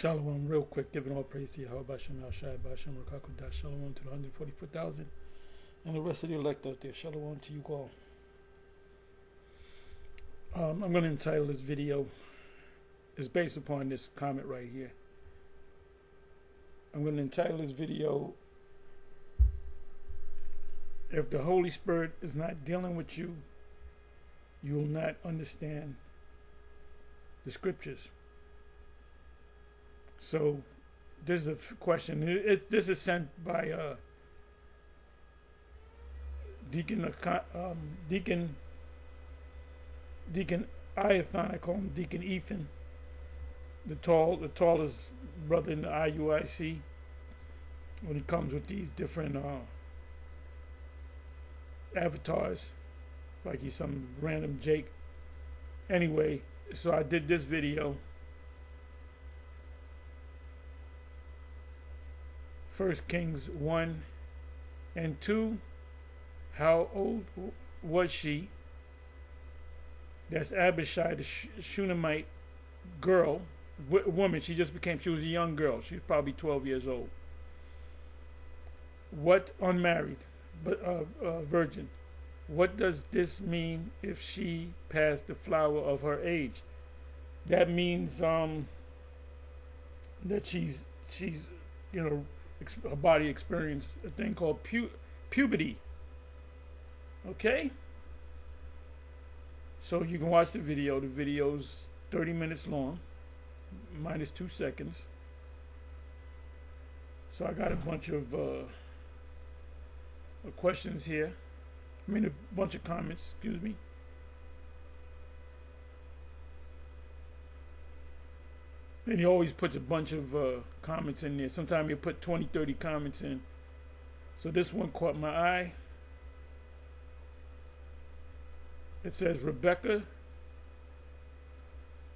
Shalom, real quick, giving all praise to Yahweh Bashem Al Shai Bashem Rakakudah. Shalom to the 144,000 and the rest of the elect out there. Shalom to you all. I'm going to entitle this video, it's based upon this comment right here. I'm going to entitle this video, if the Holy Spirit is not dealing with you, you will not understand the scriptures. So there's a question. This is sent by Deacon Iathon. I call him Deacon Ethan, the tallest brother in the IUIC. When he comes with these different avatars, like he's some random Jake. Anyway, so I did this video. 1 Kings 1 and 2. How old was she? That's Abishai, the Shunammite girl, woman. She was a young girl. She's probably 12 years old. What, unmarried, but virgin. What does this mean if she passed the flower of her age? That means that she's her body experienced a thing called puberty. Okay? So you can watch the video. The video's 30 minutes long, minus 2 seconds. So I got a bunch of questions here. I mean, a bunch of comments, excuse me. And he always puts a bunch of comments in there. Sometimes he'll put 20, 30 comments in. So this one caught my eye. It says Rebecca.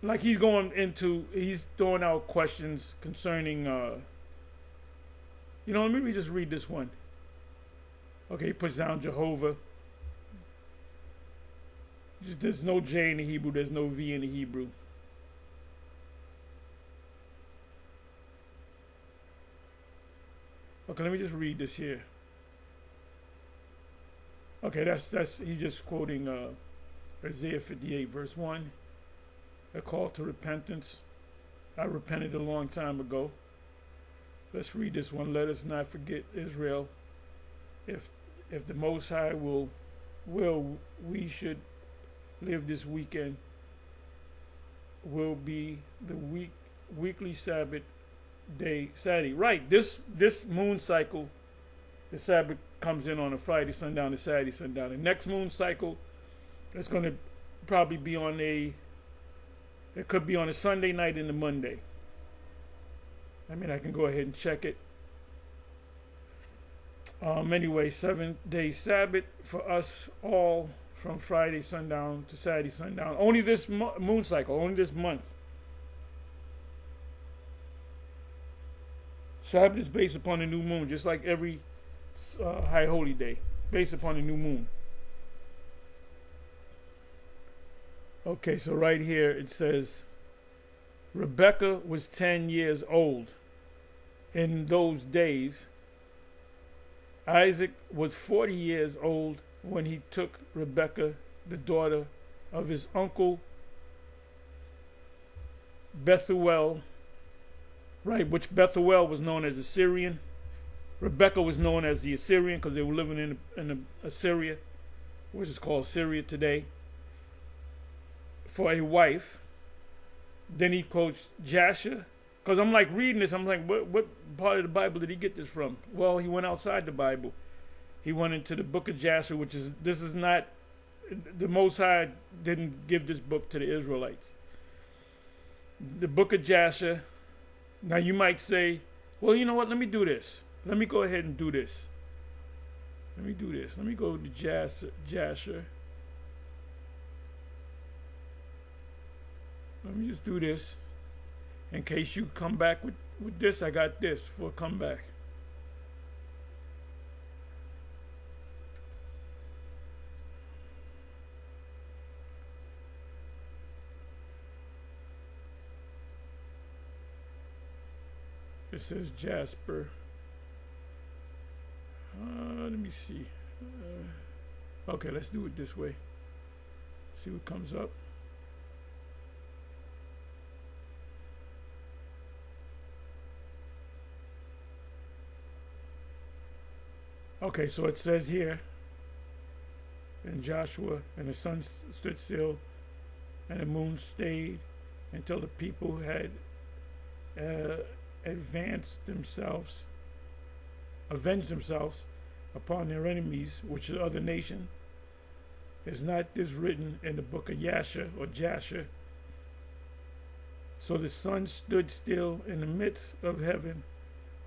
Like he's throwing out questions concerning, let me just read this one. Okay, he puts down Jehovah. There's no J in the Hebrew. There's no V in the Hebrew. Okay, let me just read this here. Okay, that's he's just quoting Isaiah 58 verse 1. A call to repentance. I repented a long time ago. Let's read this one. Let us not forget Israel. If the Most High will, we should live this weekend. Will be the weekly Sabbath day Saturday. Right, this moon cycle, the Sabbath comes in on a Friday sundown to Saturday sundown. The next moon cycle, it's going to probably be it could be on a Sunday night and a Monday. I mean, I can go ahead and check it. Anyway, 7-day Sabbath for us all from Friday sundown to Saturday sundown. Only this moon cycle, only this month. Sabbath is based upon the new moon, just like every high holy day, based upon the new moon. Okay, so right here it says, Rebecca was 10 years old in those days. Isaac was 40 years old when he took Rebecca, the daughter of his uncle Bethuel, right, which Bethuel was known as Assyrian. Rebecca was known as the Assyrian because they were living in Assyria, which is called Syria today, for a wife. Then he quotes Jasher, because I'm like reading this, I'm like, what part of the Bible did he get this from? Well, he went outside the Bible. He went into the book of Jasher, this is not, the Most High didn't give this book to the Israelites. The book of Jasher. Now you might say, well, you know what, let me do this. Let me go ahead and do this. Let me do this. Let me go to Jasher. Let me just do this. In case you come back with this, I got this for a comeback. It says Jasper. Let me see. Okay, let's do it this way. See what comes up. Okay, so it says here in Joshua, and the sun stood still, and the moon stayed until the people had avenged themselves upon their enemies, which is other nation. Is not this written in the book of Jasher or Jasher? So the sun stood still in the midst of heaven,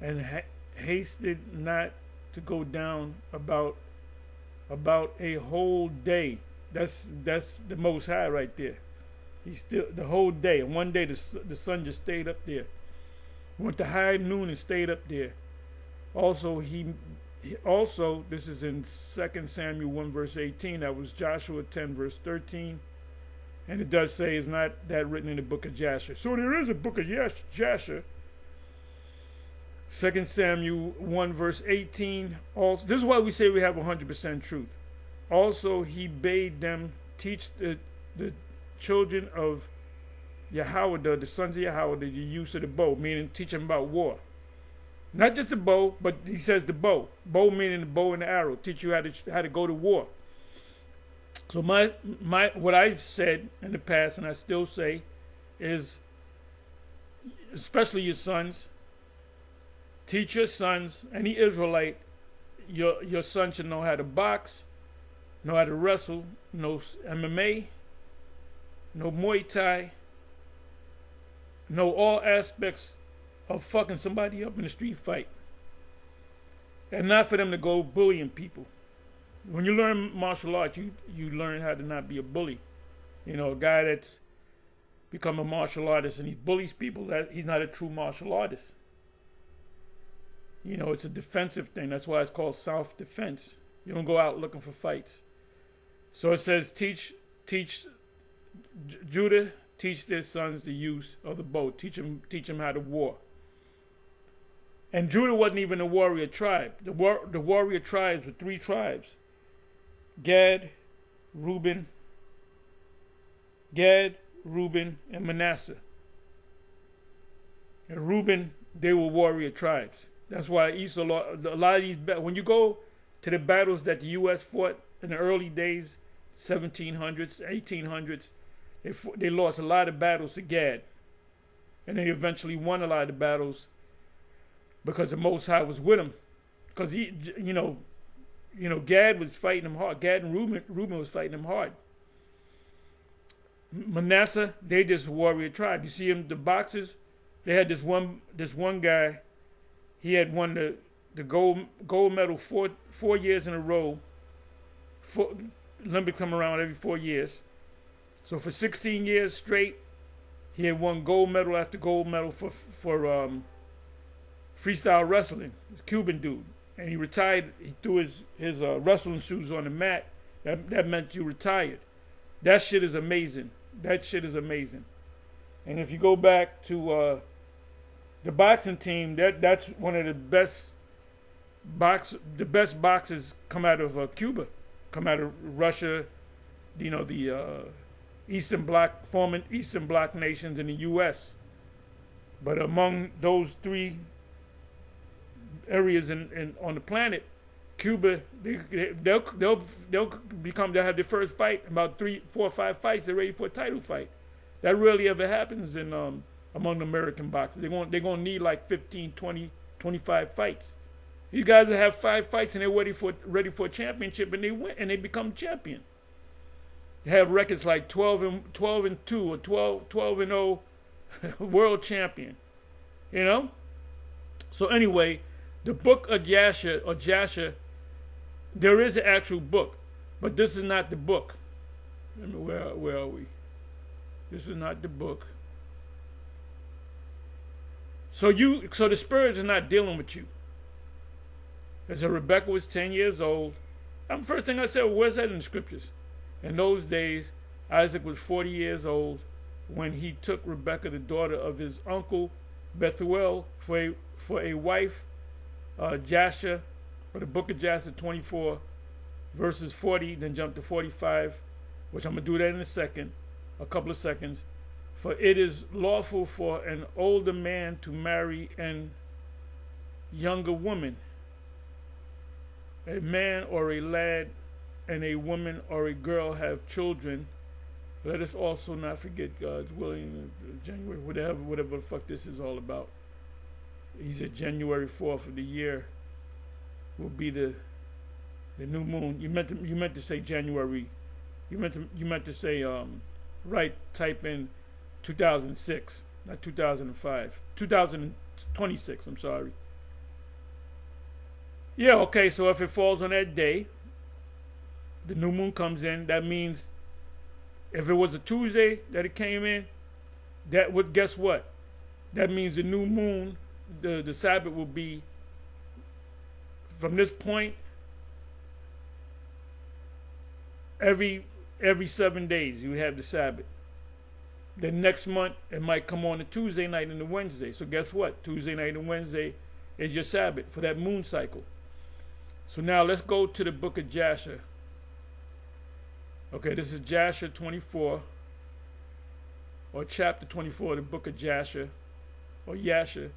and hasted not to go down about a whole day. That's the Most High right there. He still the whole day. And one day the sun just stayed up there. Went to high noon and stayed up there. Also this is in 2 Samuel 1 verse 18. That was Joshua 10 verse 13. And it does say it's not that written in the book of Jasher. So there is a book of Jasher. 2 Samuel 1 verse 18. Also, this is why we say we have 100% truth. Also, he bade them teach the children of Yahweh, the sons of Yahweh, the use of the bow, meaning teach them about war. Not just the bow, but he says the bow. Bow meaning the bow and the arrow. Teach you how to go to war. So my what I've said in the past, and I still say, is especially your sons. Teach your sons, any Israelite, your son should know how to box, know how to wrestle, know MMA, know Muay Thai, know all aspects of fucking somebody up in a street fight. And not for them to go bullying people. When you learn martial arts, you learn how to not be a bully. You know, a guy that's become a martial artist and he bullies people, that he's not a true martial artist. You know, it's a defensive thing. That's why it's called self-defense. You don't go out looking for fights. So it says, teach Judah, teach their sons the use of the bow. Teach them how to war. And Judah wasn't even a warrior tribe. The warrior tribes were 3 tribes: Gad, Reuben, and Manasseh. And Reuben, they were warrior tribes. That's why Esau, a lot of these, when you go to the battles that the U.S. fought in the early days, 1700s, 1800s, they lost a lot of battles to Gad. And they eventually won a lot of the battles because the Most High was with them. Because Gad was fighting them hard. Gad and Reuben was fighting them hard. Manasseh, they just warrior tribe. You see them, the boxers, they had this one guy. He had won the gold medal four years in a row. Olympics come around every 4 years. So for 16 years straight, he had won gold medal after gold medal for freestyle wrestling. He's a Cuban dude. And he retired. He threw his wrestling shoes on the mat. That meant you retired. That shit is amazing. And if you go back to the boxing team, that's one of the best boxers come out of Cuba, come out of Russia, the former Eastern Bloc nations in the U.S. But among those 3 areas on the planet, Cuba, they'll have their first fight, about 3, 4, or 5 fights. They're ready for a title fight. That rarely ever happens in among the American boxers. They're gonna need like 15, 20, 25 fights. These guys that have 5 fights and they're ready for a championship, and they win and they become champion. They have records like 12 and 2 or 12 and 0 world champion. You know? So anyway, the book of Jasher, there is an actual book, but this is not the book. Where are we? This is not the book. So the spirits are not dealing with you. As Rebecca was 10 years old, first thing I said, where's that in the scriptures? In those days, Isaac was 40 years old when he took Rebecca, the daughter of his uncle Bethuel for a wife, Jasher, or the book of Jasher 24, verses 40, then jump to 45, which I'm going to do that in a couple of seconds. For it is lawful for an older man to marry an younger woman, a man or a lad and a woman or a girl have children. Let us also not forget God's willing, January, whatever the fuck this is all about. He said January 4th of the year will be the new moon. You meant to say January. You meant to say right. Type in 2006, not 2005. 2026. I'm sorry. Yeah. Okay. So if it falls on that day, the new moon comes in. That means if it was a Tuesday that it came in, that would, guess what? That means the new moon, the Sabbath will be from this point every 7 days you have the Sabbath. The next month it might come on a Tuesday night and a Wednesday. So guess what? Tuesday night and Wednesday is your Sabbath for that moon cycle. So now let's go to the book of Jasher. Okay, this is Jasher 24, or chapter 24 of the book of Jasher, or Jasher.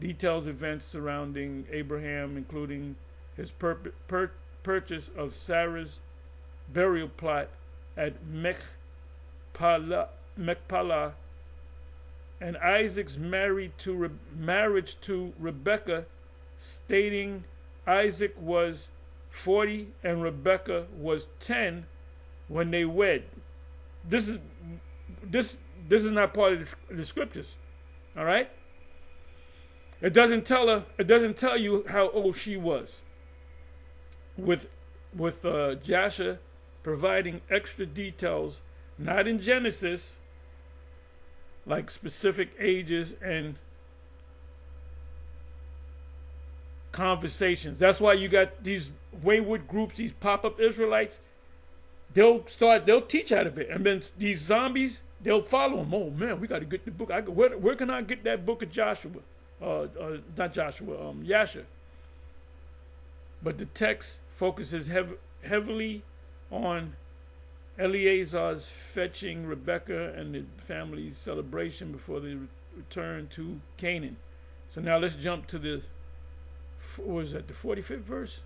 Details events surrounding Abraham, including his purchase of Sarah's burial plot at Machpelah, and Isaac's marriage to Rebekah, stating Isaac was 40 and Rebekah was 10 when they wed. This is not part of the scriptures. All right? It doesn't tell you how old she was. With Jasher providing extra details, not in Genesis, like specific ages and conversations. That's why you got these wayward groups, these pop-up Israelites. They'll teach out of it, and then these zombies, they'll follow them. Oh man, we got to get the book. Where can I get that book of Joshua? Not Joshua, Jasher. But the text focuses heavily on Eleazar's fetching Rebekah and the family's celebration before they return to Canaan. So now let's jump to the 45th verse?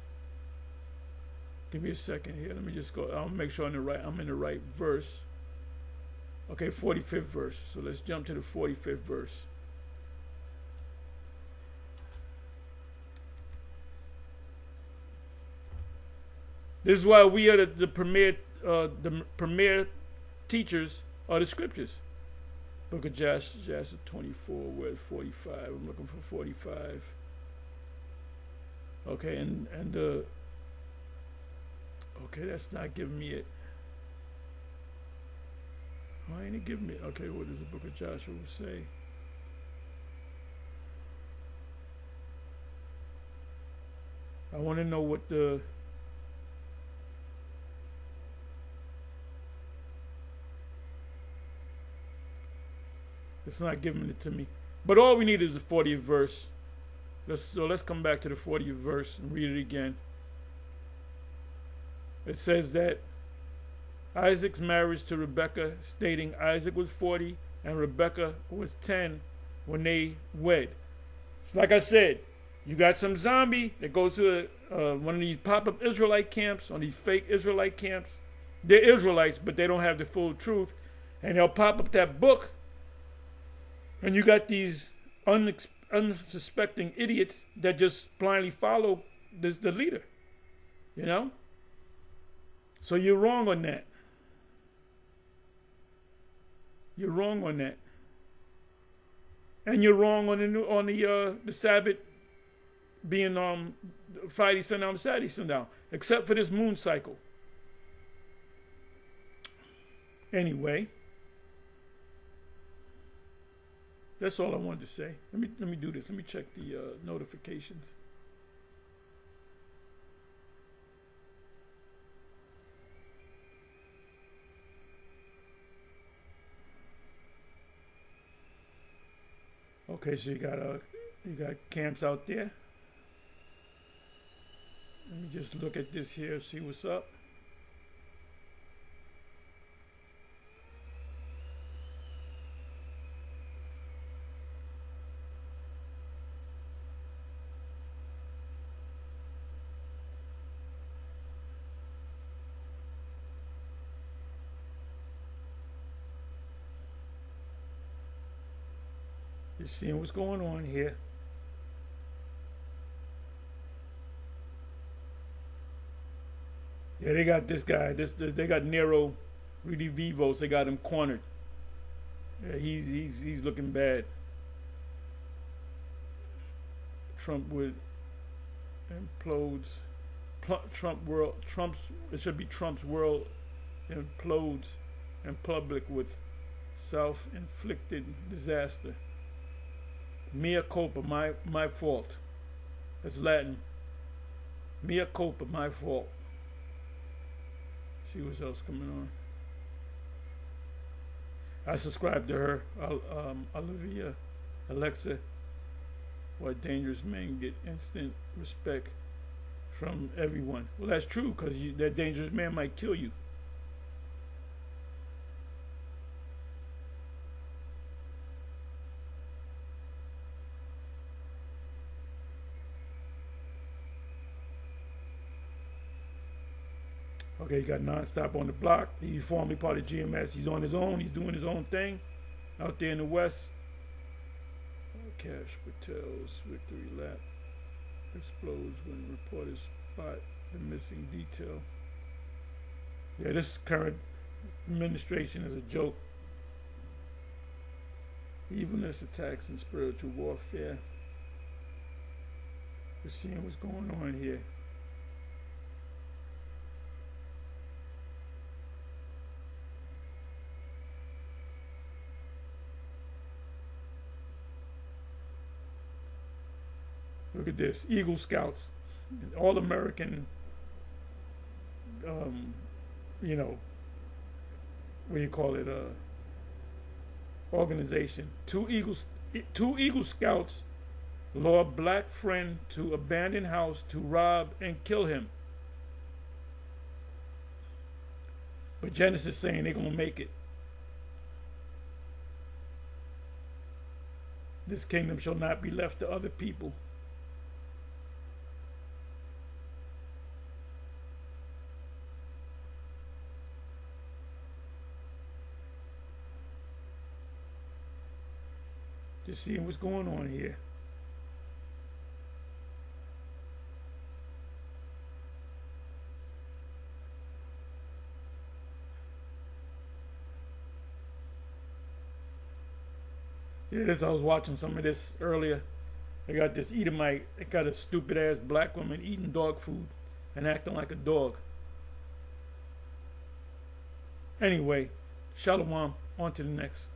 Give me a second here. Let me just go. I'll make sure I'm in the right verse. Okay, 45th verse. So let's jump to the 45th verse. This is why we are the premier teachers of the scriptures. Book of Jasher 24, where's 45? I'm looking for 45. Okay, and okay, that's not giving me it. Why ain't it giving me it? Okay, what does the book of Joshua say? I want to know what the it's not giving it to me. But all we need is the 40th verse. Let's come back to the 40th verse and read it again. It says that Isaac's marriage to Rebekah, stating Isaac was 40 and Rebekah was 10 when they wed. So like I said, you got some zombie that goes to one of these pop-up Israelite camps, on these fake Israelite camps. They're Israelites, but they don't have the full truth. And they'll pop up that book. And you got these unsuspecting idiots that just blindly follow the leader. You know? So you're wrong on that. You're wrong on that. And you're wrong on the Sabbath being Friday sundown, Saturday sundown, except for this moon cycle. Anyway, that's all I wanted to say. Let me do this. Let me check the notifications. Okay, so you got camps out there. Let me just look at this here, see what's up. You're seeing what's going on here. Yeah, they got this guy. They got Nero, Rudy Vivos. They got him cornered. Yeah, he's looking bad. Trump would implodes. It should be Trump's world implodes in public with self-inflicted disaster. Mea culpa, my fault. That's Latin. Mea culpa, my fault. See what else coming on. I subscribe to her, Olivia, Alexa. Why dangerous men get instant respect from everyone. Well, that's true, because that dangerous man might kill you. Okay, he got Nonstop on the block. He's formerly part of GMS. He's on his own. He's doing his own thing out there in the West. Cash Patel's victory lap explodes when reporters spot the missing detail. Yeah, this current administration is a joke. Evilness, attacks, and spiritual warfare. We're seeing what's going on here. Look at this, Eagle Scouts, all American, you know, what do you call it, organization. Two Eagle Scouts lure black friend to abandoned house to rob and kill him. But Genesis saying they're gonna make it. This kingdom shall not be left to other people. Just seeing what's going on here. Yeah, I was watching some of this earlier. They got this Edomite. They got a stupid ass black woman eating dog food and acting like a dog. Anyway, shalom. On to the next.